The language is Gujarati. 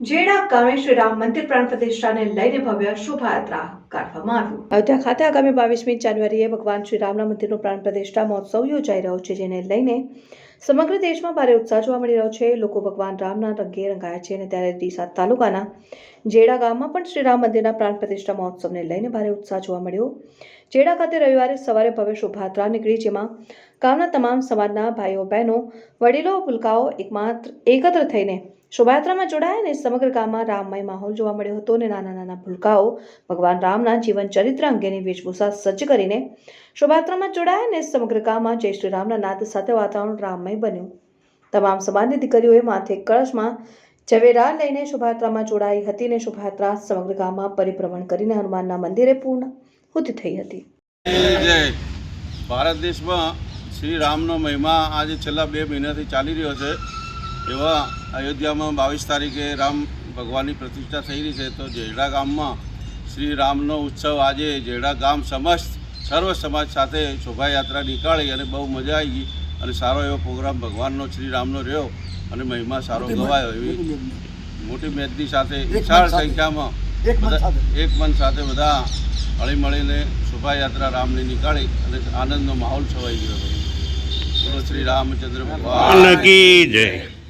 જેડા ગામે શ્રી રામ મંદિર પ્રાણ પ્રતિષ્ઠાને લઈને ભવ્ય શોભાયાત્રા કાઢવામાં આવ્યું। અયોધ્યા ખાતે આગામી 22મી જાન્યુઆરીએ ભગવાન શ્રી રામના મંદિરનો પ્રાણ પ્રતિષ્ઠા મહોત્સવ યોજાઈ રહ્યો છે, જેને લઈને સમગ્ર દેશમાં ભારે ઉત્સાહ જોવા મળી રહ્યો છે। લોકો ભગવાન રામના રંગે રંગાયા છે અને ત્યારે ડીસા તાલુકાના જેડા ગામમાં પણ શ્રી રામ મંદિરના પ્રાણ પ્રતિષ્ઠા મહોત્સવને લઈને ભારે ઉત્સાહ જોવા મળ્યો। જેડા ખાતે રવિવારે સવારે ભવ્ય શોભાયાત્રા નીકળી, જેમાં ગામના તમામ સમાજના ભાઈઓ બહેનો, વડીલો, ભૂલકાઓ એકત્ર થઈને શોભાયાત્રામાં જોડાયા અને સમગ્ર ગામમાં રામમય માહોલ જોવા મળ્યો હતો અને નાના નાના ભૂલકાઓ ભગવાન રામના જીવન ચરિત્ર અંગેની વેશભૂષા સજ્જ કરીને શોભાયાત્રામાં જોડાયા અને સમગ્ર ગામમાં જય શ્રી રામના નાદ સાથે વાતાવરણ રામમય બન્યું। તમામ સમાજની દીકરીઓએ માથે કળશમાં ઝવેરા લઈને શોભાયાત્રામાં જોડાઈ હતી અને શોભાયાત્રા સમગ્ર ગામમાં પરિભ્રમણ કરીને હનુમાનના મંદિરે પૂર્ણાહુતિ થઈ હતી। ભારત દેશમાં શ્રી રામનો મહિમા આજે છેલ્લા 2 મહિનાથી ચાલી રહ્યો છે। એવા અયોધ્યામાં 22 તારીખે રામ ભગવાનની પ્રતિષ્ઠા થઈ રહી છે, તો જેડા ગામમાં શ્રી રામનો ઉત્સવ આજે જેડા ગામ સમસ્ત સર્વ સમાજ સાથે શોભાયાત્રા નીકાળી અને બહુ મજા આવી ગઈ અને સારો એવો પ્રોગ્રામ ભગવાનનો શ્રી રામનો રહ્યો અને મહિમા સારો ગવાયો। એવી મોટી મેદની સાથે વિશાળ સંખ્યામાં એક મન સાથે બધા હળીમળીને શોભાયાત્રા રામની નીકાળી અને આનંદનો માહોલ છવાઈ ગયો હતો। શ્રી રામચંદ્ર ભગવાન કી જય।